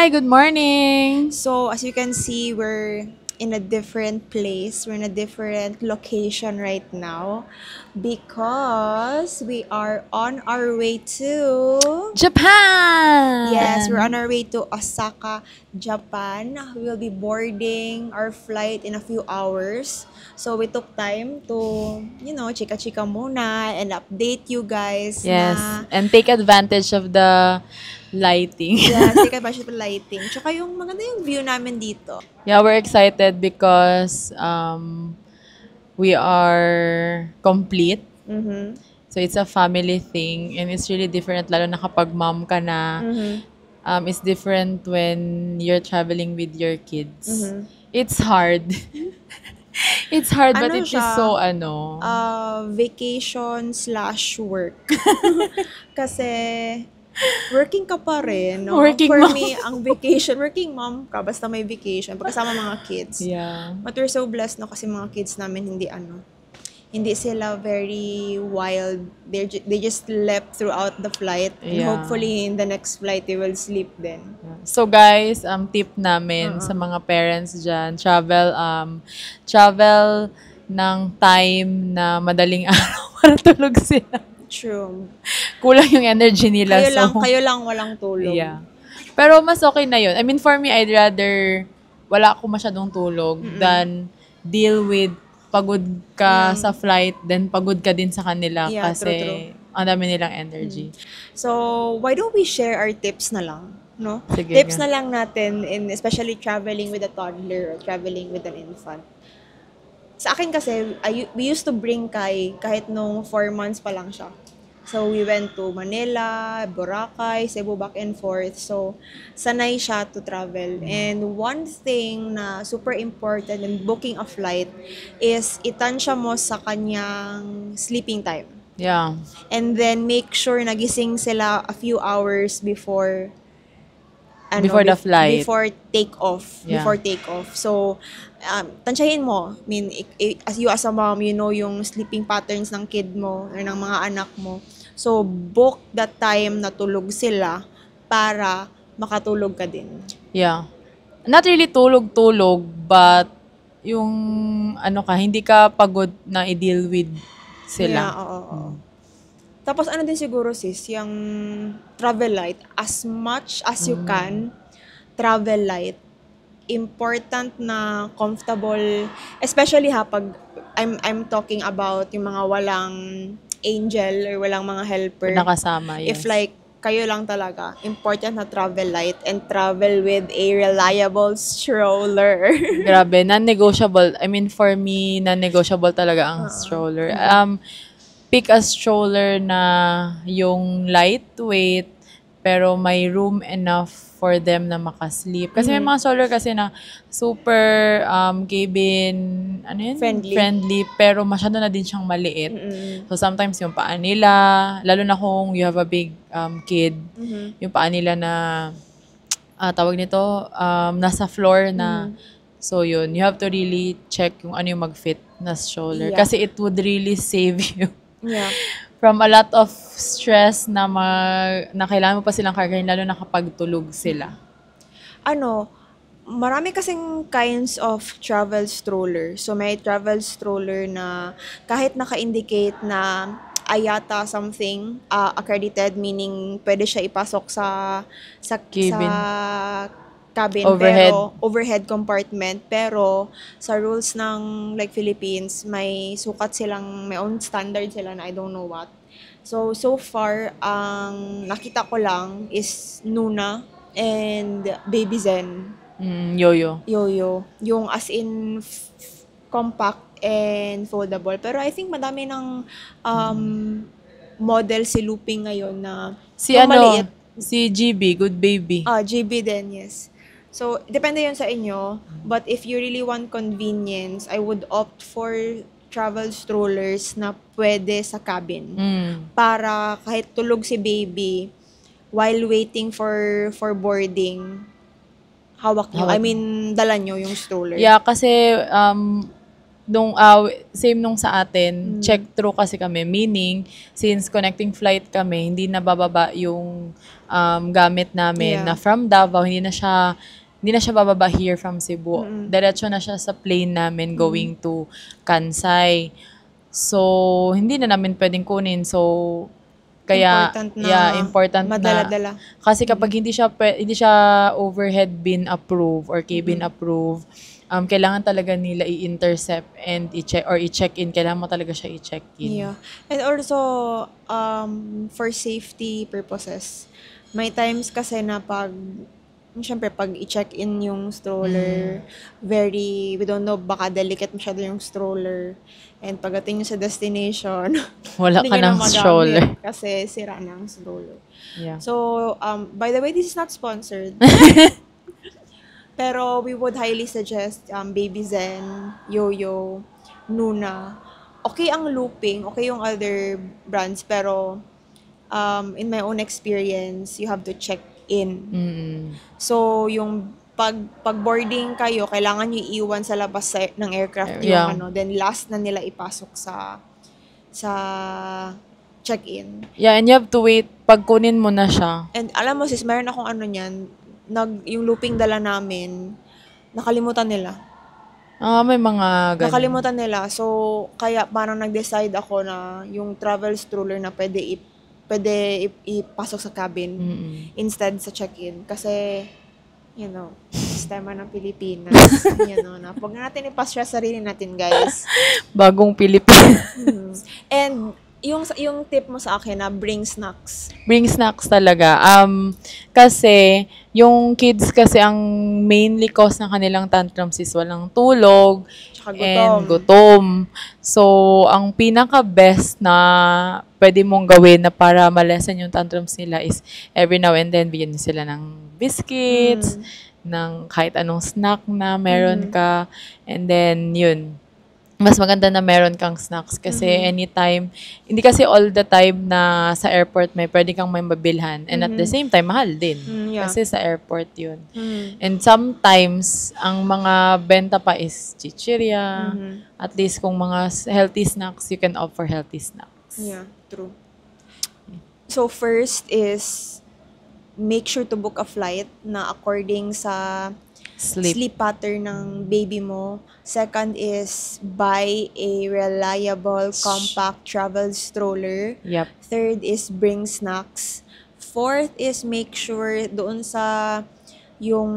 Hi, good morning. So, as you can see, we're in a different place. We're in a different location right now because we are on our way to. Yes, we're on Japan. our way to Osaka, Japan. We will be boarding our flight in a few hours. So, we took time to, chika-chika muna and update you guys Yes, na. and take advantage of the lighting. Yes, take advantage of the lighting. Tsaka yung maganda yung view namin dito. Yeah, we're excited because we are complete. Mm-hmm. So it's a family thing and it's really different lalo na kapag mom ka na. Mm-hmm. It's different when you're traveling with your kids. Mm-hmm. It's hard. It's hard but Ano it is so siya, ano. vacation slash work. Kasi, working ka pa rin, no? Working For mom. me, ang vacation, working mom ka, basta may vacation, pagkasama mga kids. Yeah. But we're so blessed, no? Kasi mga kids namin hindi sila very wild. They just slept throughout the flight. And Yeah. hopefully, in the next flight, they will sleep then. So guys, tip namin sa mga parents dyan, travel ng time na madaling araw para tulog sila. True. Kulang yung energy nila. Kayo lang walang tulog. Yeah. Pero mas okay na yun. I mean, for me, I'd rather wala ako masyadong tulog than deal with pagod ka sa flight, then pagod ka din sa kanila Yeah, kasi true. ang dami nilang energy. So, why don't we share our tips na lang, no? Sige Tips nga. na lang natin in especially traveling with a toddler or traveling with an infant. Sa akin kasi, we used to bring Kai kahit nung 4 months pa lang siya. So, we went to Manila, Boracay, Cebu, back and forth. So, sanay siya to travel. And one thing na super important in booking a flight is itansya mo sa kanyang sleeping time. Yeah. And then make sure nagising sila a few hours before Before the flight. Before take-off. Yeah. Before take-off. So, tansyahin mo. I mean, as you as a mom, you know yung sleeping patterns ng kid mo or ng mga anak mo. So, book that time na tulog sila para makatulog ka din. Yeah. Not really tulog-tulog, but yung hindi ka pagod na i-deal with sila. Yeah, oo. Tapos ano din siguro sis, yung travel light, as much as you can, travel light. Important na comfortable, especially pag I'm talking about yung mga walang angel or walang mga helper. Nakasama, yes. If like kayo lang talaga, important na travel light and travel with a reliable stroller. Grabe, non-negotiable. I mean, for me, non-negotiable talaga ang stroller. Pick a stroller na yung lightweight, pero may room enough for them na makasleep. Kasi may mga stroller kasi na super cabin, friendly, pero masyado na din siyang maliit. So sometimes yung paa nila, lalo na kung you have a big kid, yung paa nila na tawag nito, nasa floor na. So yun, you have to really check yung ano yung mag-fit na stroller. Yeah. Kasi it would really save you Yeah. from a lot of stress na kailangan mo pa silang kargahin, lalo na kapag tulog sila. Marami kasing kinds of travel stroller. So, may travel stroller na kahit naka-indicate na ayata something accredited, meaning pwede siya ipasok sa cabin, Overhead. pero overhead compartment, pero sa rules ng like Philippines, may sukat silang, may own standard sila na I don't know what. So far, ang nakita ko lang is Nuna and Baby Zen. Yo-yo. Yo-yo. Yung as in compact and foldable. Pero I think madami ng model si Looping ngayon na yung maliit. Si GB, Good Baby. GB din, yes. So, depende yun sa inyo. But if you really want convenience, I would opt for travel strollers na pwede sa cabin. Para kahit tulog si baby, while waiting for boarding, hawak nyo. I mean, dala nyo yung stroller. Yeah, kasi same nung sa atin, check through kasi kami. Meaning, since connecting flight kami, hindi na bababa yung gamit namin na from Davao, hindi na siya bababa here from Cebu. Diretso na siya sa plane namin going to Kansai. So, hindi na namin pwedeng kunin. So, kaya, Important na important na. madala-dala. Kasi kapag hindi siya overhead bin approve or cabin approve, kailangan talaga nila i-intercept and i-check-in. Kailangan mo talaga siya i-check-in. Yeah. And also, for safety purposes, may times kasi na syempre, pag i-check-in yung stroller, we don't know, baka delicate masyado yung stroller. And pagdating nyo sa destination, Wala hindi ka nyo na ng magamit stroller. kasi sira na ang stroller. Yeah. So, by the way, this is not sponsored. Pero we would highly suggest Baby Zen, Yoyo, Nuna. Okay ang looping, okay yung other brands, pero in my own experience, you have to check in. So, yung pag boarding kayo, kailangan nyo iiwan sa labas ng aircraft Yeah. yung then last na nila ipasok sa check-in. Yeah, and you have to wait. Pag kunin mo na siya. And alam mo sis, meron akong niyan, yung looping dala namin, nakalimutan nila. May mga ganun. Nakalimutan nila. So, kaya parang nag-decide ako na yung travel stroller na pwede ipasok sa cabin instead sa check-in. Kasi, sistema ng Pilipinas. Na. Huwag na natin ipasya sarili natin, guys. Bagong Pilipinas. And, yung tip mo sa akin na bring snacks. Bring snacks talaga. Kasi, yung kids kasi ang mainly cause ng kanilang tantrums is walang tulog Tsaka and gutom. So, ang pinaka-best na pwede mong gawin na para malesen yung tantrums nila is every now and then bigyan nyo sila ng biscuits, ng kahit anong snack na meron ka. And then, yun. Mas maganda na meron kang snacks kasi anytime, hindi kasi all the time na sa airport may pwede kang may mabilhan. And at the same time, mahal din. Yeah. Kasi sa airport yun. And sometimes, ang mga benta pa is chichirya. At least kung mga healthy snacks, you can opt for healthy snacks. Yeah, true. So, first is make sure to book a flight na according sa sleep pattern ng baby mo. Second is buy a reliable, compact travel stroller. Yep. Third is bring snacks. Fourth is make sure doon sa yung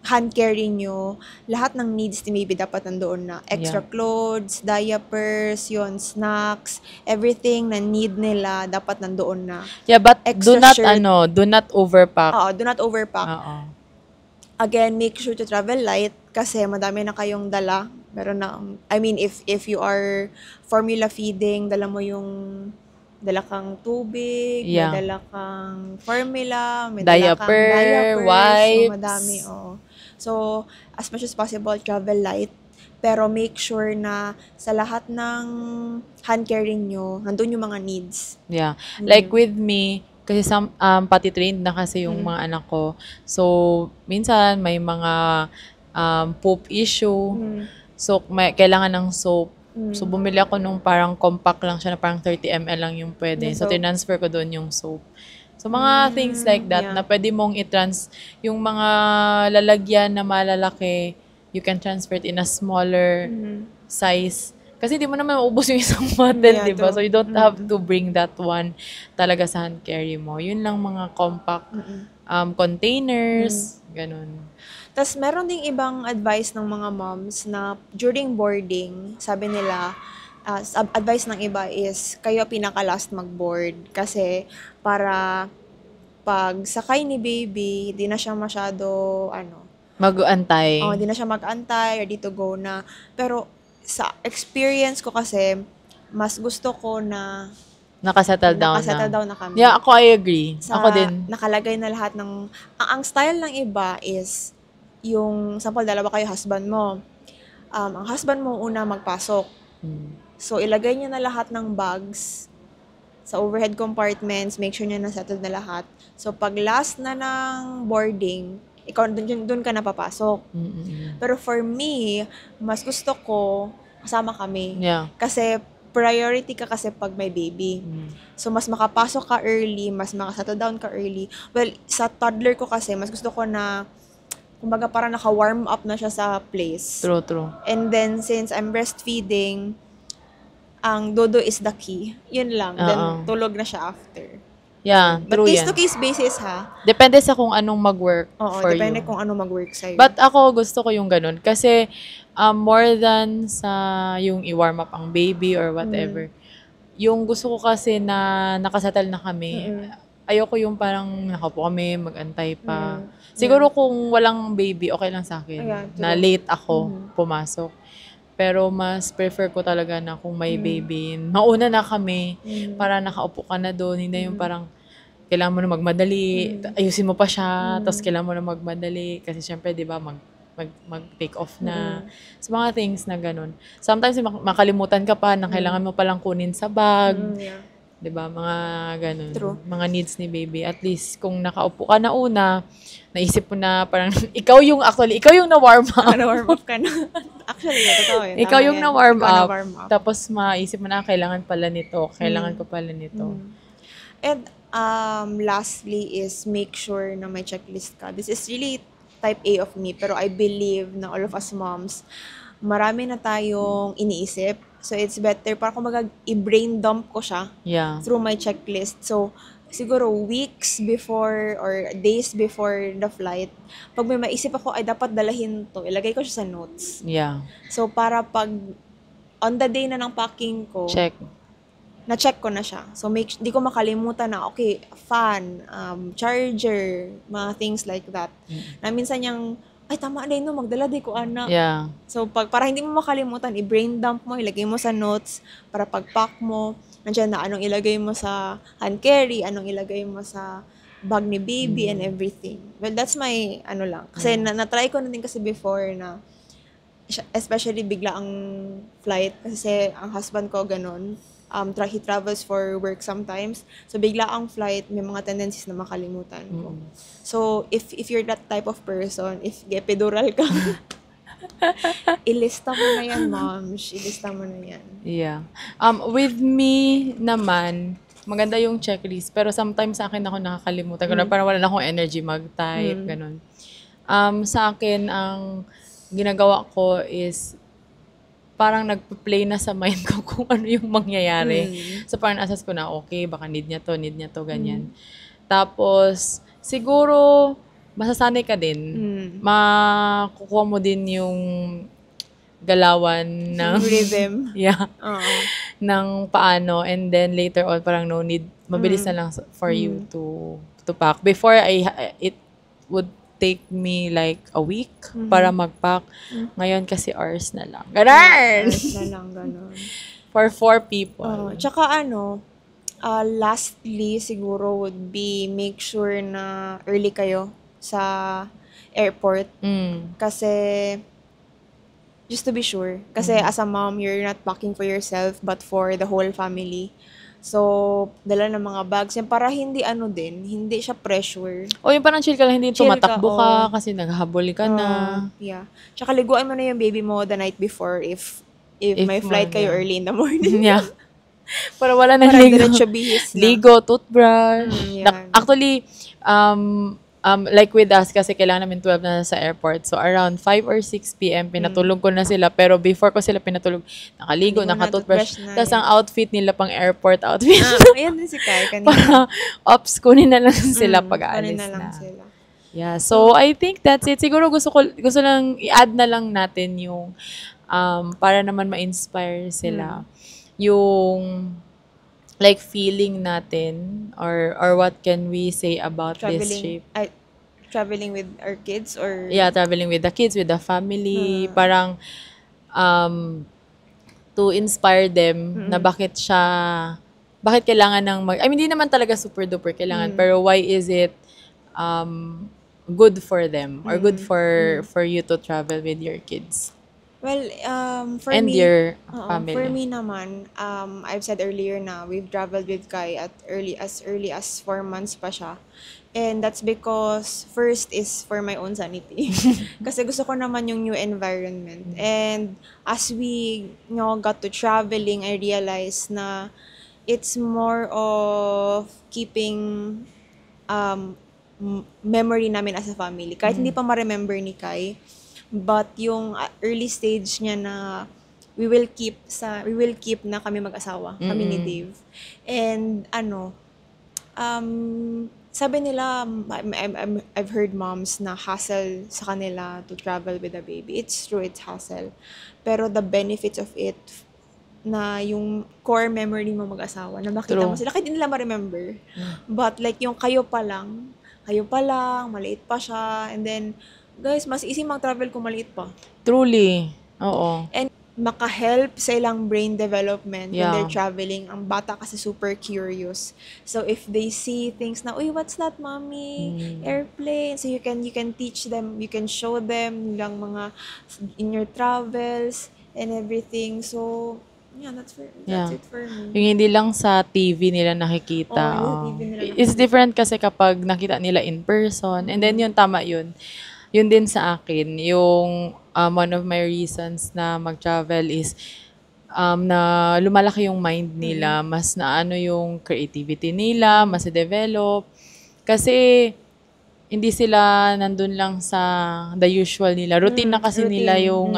hand carry nyo, lahat ng needs ni baby dapat nandoon na. Extra clothes, diapers, snacks, everything na need nila dapat nandoon na. Yeah, but Extra do not overpack. Do not overpack. Oo. Again, make sure to travel light kasi madami na kayong dala. Meron na, if you are formula feeding, dala kang tubig, may dala kang formula, may dala kang diapers, wipes. So madami, So, as much as possible, travel light. Pero make sure na sa lahat ng hand carrying nyo, nandun yung mga needs. Yeah. Like with me, kasi pati trained na kasi yung mga anak ko. So, minsan may mga poop issue. So, kailangan ng soap. So, bumili ako nung parang compact lang siya na parang 30 ml lang yung pwede. So, tinransfer ko doon yung soap. So, mga things like that na pwede mong yung mga lalagyan na malalaki, you can transfer it in a smaller size. Kasi di mo naman maubos yung isang bottle, di ba? So, you don't have to bring that one talaga sa hand carry mo. Yun lang mga compact containers, ganun. Tapos, meron ding ibang advice ng mga moms na during boarding, sabi nila, advice ng iba is, kayo pinaka-last mag-board. Kasi, para pag sakay ni baby, di na siya masyado, mag-antay. di na siya mag-antay, ready to go na. Pero, sa experience ko kasi, mas gusto ko na nakasettle down na kami. Yeah, ako I agree. Ako din. Nakalagay na lahat ng... Ang style ng iba is, yung, sample, dalawa kayo, husband mo. Ang husband mo una magpasok. So, ilagay niya na lahat ng bags sa overhead compartments, make sure niya na settled na lahat. So, pag last na ng boarding, ikaw dun ka napapasok. Pero for me, mas gusto ko kasama kami. Yeah. Kasi priority ka kasi pag may baby. So, mas makapasok ka early, mas makasettle down ka early. Well, sa toddler ko kasi, mas gusto ko na, kumbaga parang naka-warm up na siya sa place. True. And then, since I'm breastfeeding, ang dodo is the key. Yun lang. Then, tulog na siya after. Yeah, But true case yan. to case basis ha. Depende sa kung anong mag-work Oo, for depende you. kung ano mag-work sa'yo. But ako, gusto ko yung ganun. Kasi, more than sa yung i-warm up ang baby or whatever, yung gusto ko kasi na nakasettle na kami, ayoko yung parang nakaupo kami, mag-antay pa. Siguro kung walang baby, okay lang sa akin. Ayan, Na late ako pumasok. Pero mas prefer ko talaga na kung may baby, mauna na kami para nakaupo ka na doon. Hindi yung parang kailangan mo na magmadali, ayusin mo pa siya, tapos kailangan mo na magmadali. Kasi syempre, di ba, mag-take off na. So, mga things na ganun. Sometimes, makalimutan ka pa na kailangan mo palang kunin sa bag. Yeah. 'Di ba? Mga ganun. True. Mga needs ni baby. At least kung nakaupo ka na una, naisip mo na parang ikaw yung na-warm up. Na-warm up ka na. Actually, totoo yun. Ikaw Tama yung yan. na-warm Ikaw up. na-warm up. Tapos maisip mo na kailangan pala nito, kailangan ko pala nito. And lastly is make sure na may checklist ka. This is really type A of me, pero I believe na all of us moms, marami na tayong iniisip. So, it's better, para kung i-brain dump ko siya Yeah. through my checklist. So, siguro weeks before or days before the flight, pag may maisip ako, ay dapat dalahin to, ilagay ko siya sa notes. Yeah. So, para pag on the day na ng packing ko, Check. na-check ko na siya. So, di ko makalimutan na, okay, fan, charger, mga things like that. Na minsan yung, ay, tama na yun, magdala di ko, anak. Yeah. So, para hindi mo makalimutan, i-brain dump mo, ilagay mo sa notes, para pag-pack mo, nandiyan na anong ilagay mo sa hand carry, anong ilagay mo sa bag ni baby and everything. Well, that's my, lang. Kasi na-try ko na din kasi before na, especially bigla ang flight, kasi ang husband ko ganun, he travels for work sometimes. So, bigla ang flight, may mga tendencies na makalimutan ko. So, if you're that type of person, if epidural ka, ilista mo na yan, moms. Ilista mo na yan. Yeah. With me naman, maganda yung checklist. Pero sometimes sa akin ako nakakalimutan. Ganun, parang wala na akong energy mag-type. Ganun. Sa akin, ang ginagawa ko is parang nagpa-play na sa mind ko kung ano yung mangyayari. So parang assess ko na, okay, baka need niya to, ganyan. Tapos, siguro, masasanay ka din. Makukuha mo din yung galawan ng Rhythm. yeah, Oo. ng paano, and then later on parang no need, mabilis na lang for you to pack. Before it would take me like a week para mag-pack. Ngayon kasi hours na lang. Ganun! Hours na lang, ganun. For 4 people. Tsaka lastly siguro would be make sure na early kayo sa airport. Kasi, just to be sure. Kasi as a mom, you're not packing for yourself, but for the whole family. So, dala ng mga bags yan para hindi hindi siya pressure. O yung parang chill ka lang, hindi Chill tumatakbo ka, ka kasi naghahabol ka na. Yeah. Tsaka liguan mo na yung baby mo the night before if may flight kayo early in the morning. Yeah. Para wala nang Para ligo. diretso bihis na. Ligo, toothbrush. Yan. Actually, like with us, kasi kailangan namin 12 na sa airport. So, around 5 or 6 p.m., pinatulog ko na sila. Pero before ko sila pinatulog, nakaligo, naka-toothbrush. Tapos ang outfit nila pang airport outfit. Ayan din si Kai kanina. Para, ops, kunin na lang sila pag-aalis Kunin na lang na. sila. Yeah, so I think that's it. Siguro gusto lang, i-add na lang natin yung, para naman ma-inspire sila. Yung, like feeling natin or what can we say about this trip? Traveling with our kids or Yeah, traveling with the kids, with the family, parang to inspire them na bakit kailangan I mean, hindi naman talaga super duper kailangan, pero why is it good for them or good for you to travel with your kids? Well, for And me, your for family. me naman, I've said earlier na we've traveled with Kai at early as 4 months pa siya. And that's because first is for my own sanity. Kasi gusto ko naman yung new environment. And as we, got to traveling, I realized na it's more of keeping memory namin as a family. Kahit hindi pa ma-remember ni Kai, but yung early stage niya na we will keep na kami mag-asawa, kami ni Dave. And sabi nila, I've heard moms na hassle sa kanila to travel with a baby. It's true, it's hassle. Pero the benefits of it, na yung core memory mo mag-asawa, na makita mo True. sila, kahit hindi nila ma-remember. But like yung kayo pa lang, maliit pa siya, and then, guys, mas easy mag-travel kung maliit pa. Truly. Oo. And maka-help sa ilang brain development when Yeah. they're traveling. Ang bata kasi super curious. So if they see things na, uy, what's that, mommy? Airplane. So you can teach them, you can show them yung mga in your travels and everything. So yeah, that's Yeah. it for me. Yung hindi lang sa TV nila nakikita. Oo, yung sa oo. TV nila It's different kasi kapag nakita nila in person. And then yun, tama yun. Yun din sa akin. Yung one of my reasons na mag-travel is na lumalaki yung mind nila. Mas na ano yung creativity nila, mas develop. Kasi hindi sila nandun lang sa the usual nila. Routine na kasi nila yung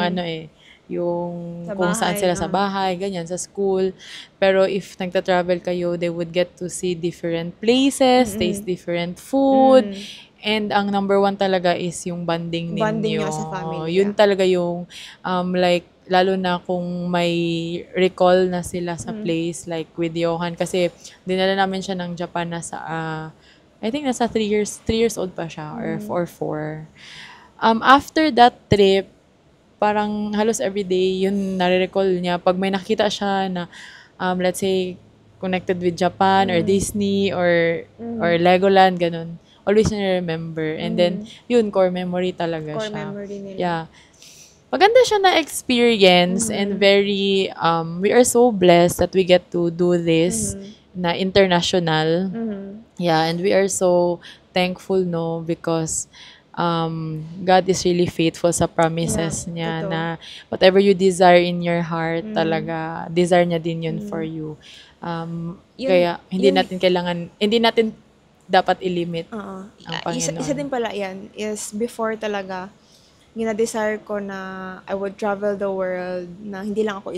yung Sa kung saan bahay, sila sa bahay, ganyan, sa school. Pero if nagta-travel kayo, they would get to see different places, taste different food. And ang number one talaga is yung bonding ninyo. Bonding nyo as a family, Yun talaga yung, like, lalo na kung may recall na sila sa place, like with Johan. Kasi dinala namin siya ng Japan na sa, I think nasa 3 years old pa siya, or 4. After that trip, parang halos everyday, yun nare-recall niya. Pag may nakita siya na, let's say, connected with Japan or Disney or Legoland, ganun. Always na-remember. And then, yun, core memory talaga Core siya. memory nila. Yeah. Maganda siya na experience and very, we are so blessed that we get to do this na international. Yeah, and we are so thankful, no, because God is really faithful sa promises niya totoo. na whatever you desire in your heart, talaga, desire niya din yun for you. Kaya, hindi natin dapat ilimit ang Panginoon. Isa din pala yan is before talaga, gina-desire ko na I would travel the world na hindi lang ako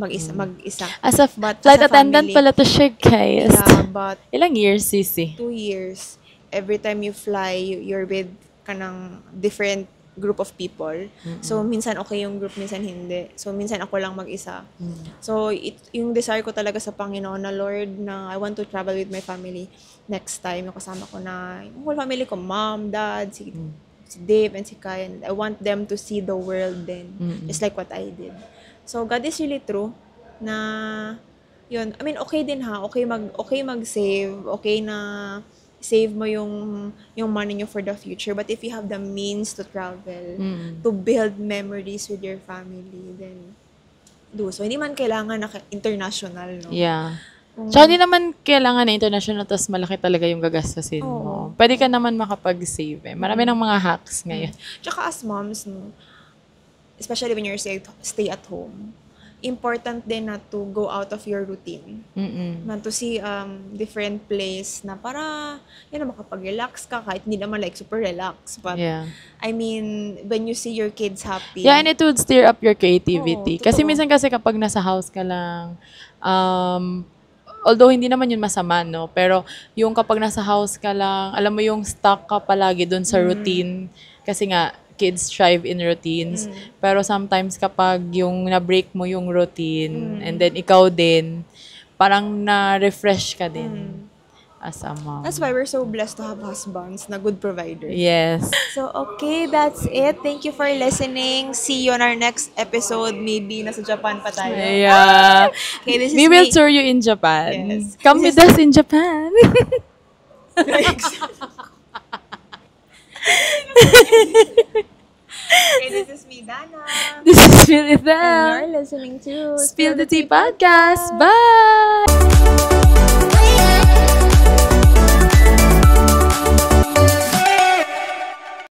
mag-isa. As a But flight as a attendant family, pala to siya, guys. Yeah, but Ilang years, Sisi? 2 years, every time you fly, you're with kanang different group of people. So, minsan okay yung group, minsan hindi. So, minsan ako lang mag-isa. So, yung desire ko talaga sa Panginoon na, Lord, na I want to travel with my family next time. Yung kasama ko na, yung whole family ko, mom, dad, si Dave, and si Kai. And I want them to see the world then, just like what I did. So, God is really true na, yun, I mean, okay din ha, okay mag-save, okay na save mo yung money nyo for the future. But if you have the means to travel, to build memories with your family, then do. So, hindi man kailangan na international, no? Yeah. Tsaka hindi naman kailangan na international tapos malaki talaga yung gagastusin mo. Pwede ka naman makapag-save eh. Marami ng mga hacks ngayon. Tsaka as moms, no, especially when you're stay at home, important din na to go out of your routine. Na to see different place na para makapag-relax ka kahit hindi naman like super relax. But Yeah. I mean, when you see your kids happy. Yeah, and it would stir up your creativity. Oo, Kasi totoo. minsan kasi kapag nasa house ka lang, although hindi naman yun masama, no? Pero yung kapag nasa house ka lang, alam mo yung stuck ka palagi dun sa routine. Kasi nga, kids thrive in routines. Pero sometimes kapag yung na-break mo yung routine, and then ikaw din, parang na-refresh ka din as a mom. That's why we're so blessed to have husbands na good provider. Yes. So, okay, that's it. Thank you for listening. See you on our next episode. Maybe nasa Japan pa tayo. Yeah. Okay, this is We will me. tour you in Japan. Yes. Come with us in Japan. Okay, this is me, Dana. This is Philly And you're listening to Spill the Tea Podcast. Bye!